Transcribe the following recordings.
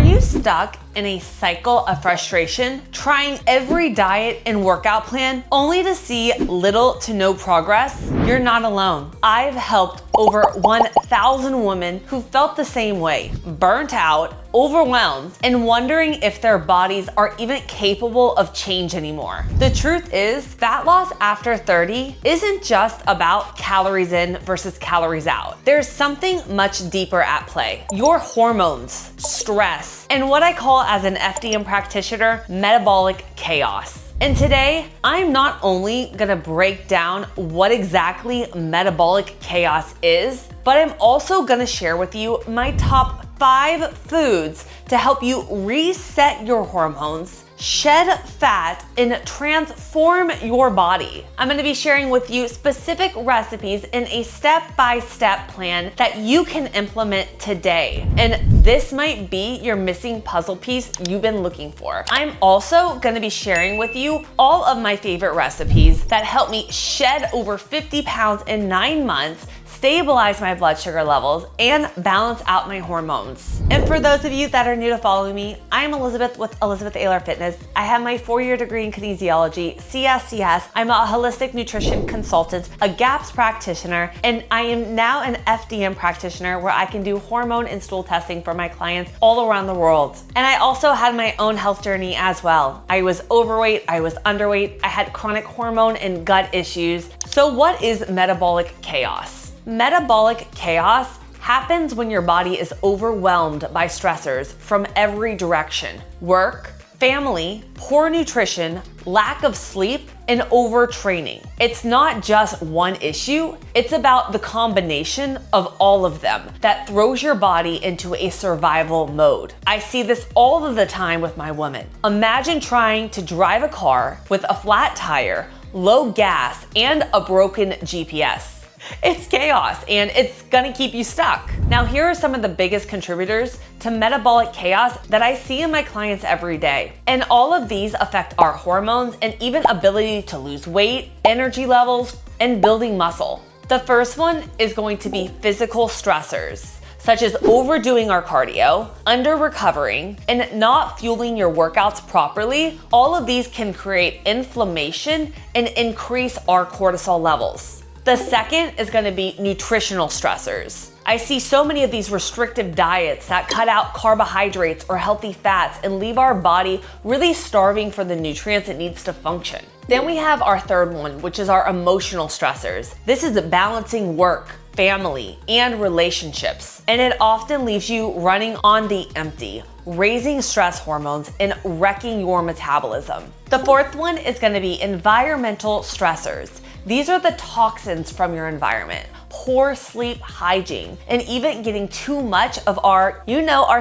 you stuck in a cycle of frustration, trying every diet and workout plan only to see little to no progress? You're not alone. I've helped over 1,000 women who felt the same way, burnt out, overwhelmed, and wondering if their bodies are even capable of change anymore. The truth is, fat loss after 30 isn't just about calories in versus calories out. There's something much deeper at play. Your hormones, stress, and what I call as an FDM practitioner, metabolic chaos. And today, I'm not only gonna break down what exactly metabolic chaos is, but I'm also gonna share with you my top 5 foods to help you reset your hormones, shed fat, and transform your body. I'm gonna be sharing with you specific recipes in a step-by-step plan that you can implement today. And this might be your missing puzzle piece you've been looking for. I'm also gonna be sharing with you all of my favorite recipes that help me shed over 50 pounds in 9 months, stabilize my blood sugar levels, and balance out my hormones. And for those of you that are new to following me, I'm Elizabeth with Elizabeth Ayler Fitness. I have my 4-year degree in kinesiology, CSCS. I'm a holistic nutrition consultant, a GAPS practitioner, and I am now an FDM practitioner where I can do hormone and stool testing for my clients all around the world. And I also had my own health journey as well. I was overweight, I was underweight, I had chronic hormone and gut issues. So what is metabolic chaos? Metabolic chaos happens when your body is overwhelmed by stressors from every direction: work, family, poor nutrition, lack of sleep, and overtraining. It's not just one issue, it's about the combination of all of them that throws your body into a survival mode. I see this all of the time with my women. Imagine trying to drive a car with a flat tire, low gas, and a broken GPS. It's chaos and it's gonna keep you stuck. Now, here are some of the biggest contributors to metabolic chaos that I see in my clients every day. And all of these affect our hormones and even ability to lose weight, energy levels, and building muscle. The first one is going to be physical stressors, such as overdoing our cardio, under-recovering, and not fueling your workouts properly. All of these can create inflammation and increase our cortisol levels. The second is gonna be nutritional stressors. I see so many of these restrictive diets that cut out carbohydrates or healthy fats and leave our body really starving for the nutrients it needs to function. Then we have our third one, which is our emotional stressors. This is balancing work, family, and relationships. And it often leaves you running on the empty, raising stress hormones and wrecking your metabolism. The fourth one is gonna be environmental stressors. These are the toxins from your environment, poor sleep hygiene, and even getting too much of our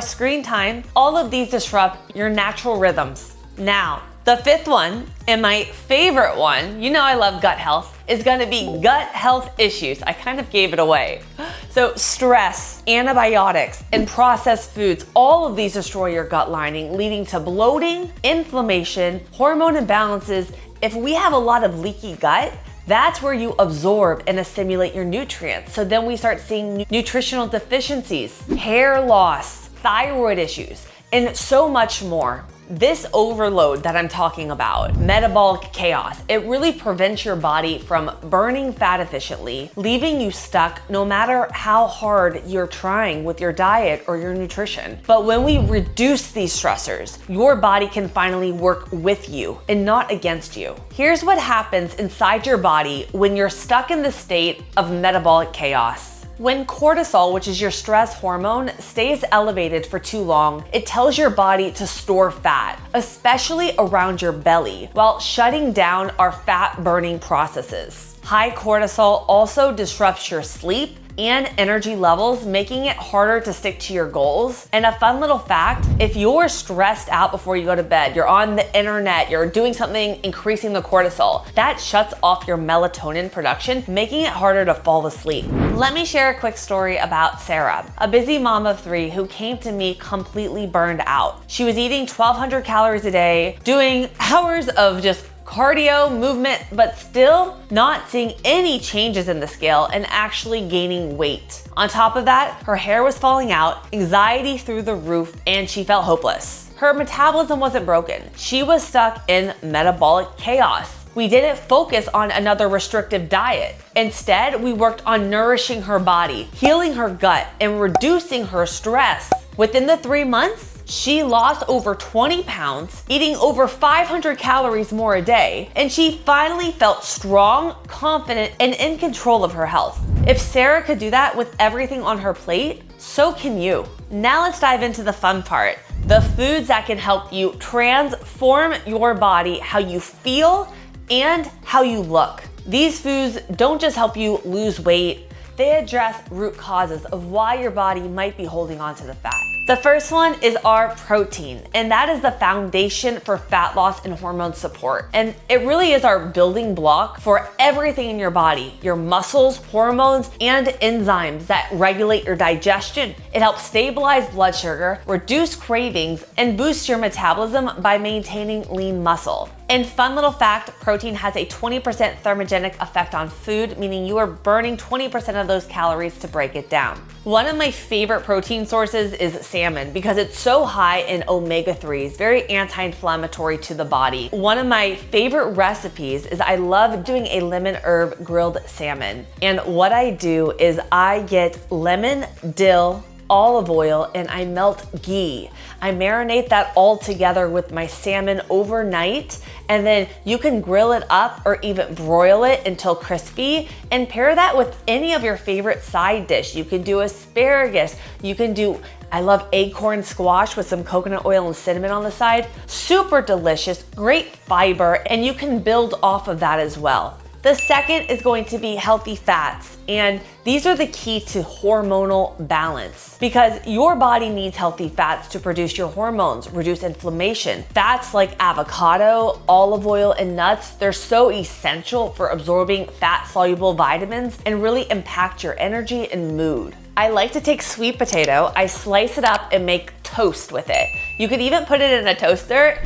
screen time. All of these disrupt your natural rhythms. Now, the fifth one, and my favorite one, I love gut health, is gonna be gut health issues. I kind of gave it away. So stress, antibiotics, and processed foods, all of these destroy your gut lining, leading to bloating, inflammation, hormone imbalances. If we have a lot of leaky gut, that's where you absorb and assimilate your nutrients. So then we start seeing nutritional deficiencies, hair loss, thyroid issues, and so much more. This overload that I'm talking about, metabolic chaos, it really prevents your body from burning fat efficiently, leaving you stuck no matter how hard you're trying with your diet or your nutrition. But when we reduce these stressors, your body can finally work with you and not against you. Here's what happens inside your body when you're stuck in the state of metabolic chaos. When cortisol, which is your stress hormone, stays elevated for too long, it tells your body to store fat, especially around your belly, while shutting down our fat burning processes. High cortisol also disrupts your sleep and energy levels, making it harder to stick to your goals. And a fun little fact, if you're stressed out before you go to bed, you're on the internet, you're doing something increasing the cortisol, that shuts off your melatonin production, making it harder to fall asleep. Let me share a quick story about Sarah, a busy mom of 3 who came to me completely burned out. She was eating 1,200 calories a day, doing hours of just cardio, movement, but still not seeing any changes in the scale and actually gaining weight. On top of that, her hair was falling out, anxiety through the roof, and she felt hopeless. Her metabolism wasn't broken. She was stuck in metabolic chaos. We didn't focus on another restrictive diet. Instead, we worked on nourishing her body, healing her gut, and reducing her stress. Within the 3 months, she lost over 20 pounds, eating over 500 calories more a day, and she finally felt strong, confident, and in control of her health. If Sarah could do that with everything on her plate, so can you. Now let's dive into the fun part, the foods that can help you transform your body, how you feel, and how you look. These foods don't just help you lose weight, they address root causes of why your body might be holding on to the fat. The first one is our protein, and that is the foundation for fat loss and hormone support. And it really is our building block for everything in your body, your muscles, hormones, and enzymes that regulate your digestion. It helps stabilize blood sugar, reduce cravings, and boost your metabolism by maintaining lean muscle. And fun little fact, protein has a 20% thermogenic effect on food, meaning you are burning 20% of those calories to break it down. One of my favorite protein sources is salmon because it's so high in omega-3s, very anti-inflammatory to the body. One of my favorite recipes is I love doing a lemon herb grilled salmon. And what I do is I get lemon, dill, olive oil, and I melt ghee. I marinate that all together with my salmon overnight, and then you can grill it up or even broil it until crispy and pair that with any of your favorite side dish. You can do asparagus, you can do, I love acorn squash with some coconut oil and cinnamon on the side. Super delicious, great fiber, and you can build off of that as well. The second is going to be healthy fats, and these are the key to hormonal balance because your body needs healthy fats to produce your hormones, reduce inflammation. Fats like avocado, olive oil, and nuts, they're so essential for absorbing fat-soluble vitamins and really impact your energy and mood. I like to take sweet potato, I slice it up and make toast with it. You could even put it in a toaster,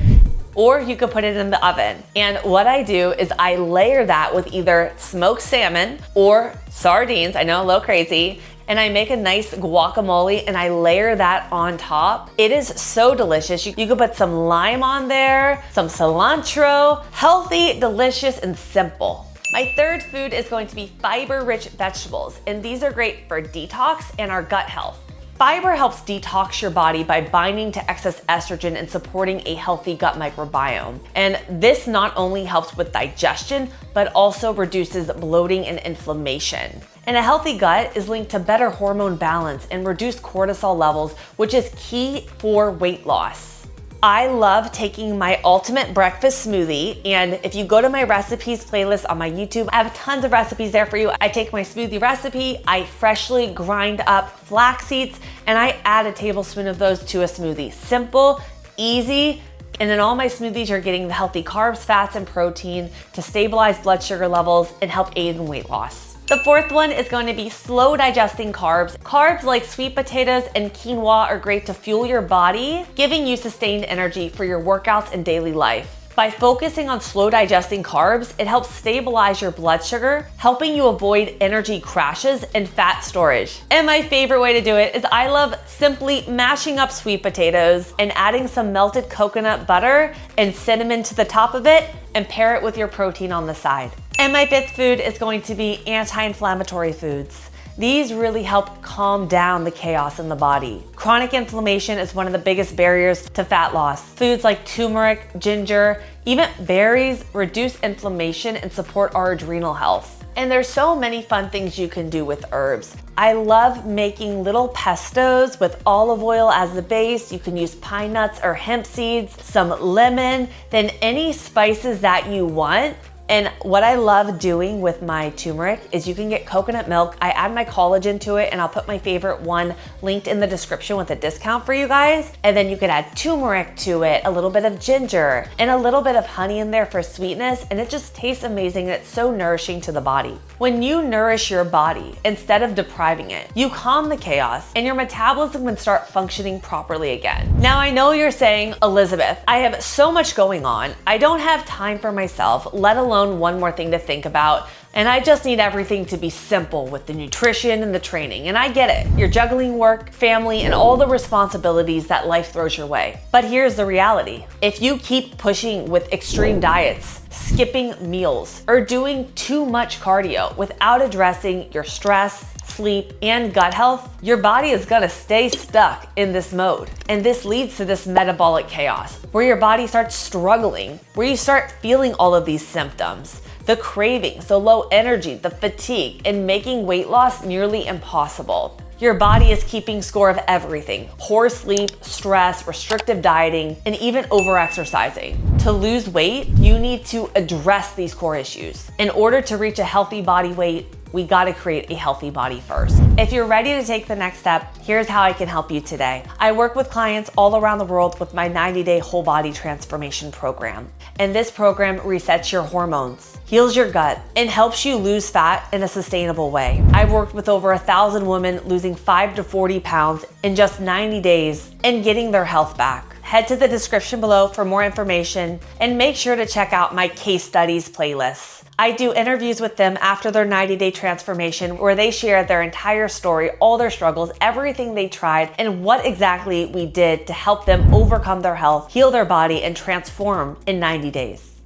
or you could put it in the oven. And what I do is I layer that with either smoked salmon or sardines, I know, a little crazy, and I make a nice guacamole and I layer that on top. It is so delicious. You could put some lime on there, some cilantro, healthy, delicious, and simple. My third food is going to be fiber-rich vegetables, and these are great for detox and our gut health. Fiber helps detox your body by binding to excess estrogen and supporting a healthy gut microbiome. And this not only helps with digestion, but also reduces bloating and inflammation. And a healthy gut is linked to better hormone balance and reduced cortisol levels, which is key for weight loss. I love taking my ultimate breakfast smoothie, and if you go to my recipes playlist on my YouTube, I have tons of recipes there for you. I take my smoothie recipe, I freshly grind up flax seeds, and I add a tablespoon of those to a smoothie. Simple, easy, and in all my smoothies, you're getting the healthy carbs, fats, and protein to stabilize blood sugar levels and help aid in weight loss. The fourth one is going to be slow digesting carbs. Carbs like sweet potatoes and quinoa are great to fuel your body, giving you sustained energy for your workouts and daily life. By focusing on slow digesting carbs, it helps stabilize your blood sugar, helping you avoid energy crashes and fat storage. And my favorite way to do it is I love simply mashing up sweet potatoes and adding some melted coconut butter and cinnamon to the top of it and pair it with your protein on the side. And my fifth food is going to be anti-inflammatory foods. These really help calm down the chaos in the body. Chronic inflammation is one of the biggest barriers to fat loss. Foods like turmeric, ginger, even berries reduce inflammation and support our adrenal health. And there's so many fun things you can do with herbs. I love making little pestos with olive oil as the base. You can use pine nuts or hemp seeds, some lemon, then any spices that you want. And what I love doing with my turmeric is you can get coconut milk. I add my collagen to it, and I'll put my favorite one linked in the description with a discount for you guys. And then you could add turmeric to it, a little bit of ginger, and a little bit of honey in there for sweetness, and it just tastes amazing, and it's so nourishing to the body. When you nourish your body instead of depriving it, you calm the chaos, and your metabolism can start functioning properly again. Now, I know you're saying, Elizabeth, I have so much going on. I don't have time for myself, let alone one more thing to think about. And I just need everything to be simple with the nutrition and the training. And I get it. You're juggling work, family, and all the responsibilities that life throws your way. But here's the reality. If you keep pushing with extreme diets, skipping meals, or doing too much cardio without addressing your stress, sleep, and gut health, your body is gonna stay stuck in this mode. And this leads to this metabolic chaos where your body starts struggling, where you start feeling all of these symptoms. The cravings, the low energy, the fatigue, and making weight loss nearly impossible. Your body is keeping score of everything: poor sleep, stress, restrictive dieting, and even overexercising. To lose weight, you need to address these core issues. In order to reach a healthy body weight, we gotta create a healthy body first. If you're ready to take the next step, here's how I can help you today. I work with clients all around the world with my 90-day whole body transformation program. And this program resets your hormones, heals your gut, and helps you lose fat in a sustainable way. I've worked with over 1,000 women losing 5 to 40 pounds in just 90 days and getting their health back. Head to the description below for more information, and make sure to check out my case studies playlist. I do interviews with them after their 90-day transformation where they share their entire story, all their struggles, everything they tried, and what exactly we did to help them overcome their health, heal their body, and transform in 90 days.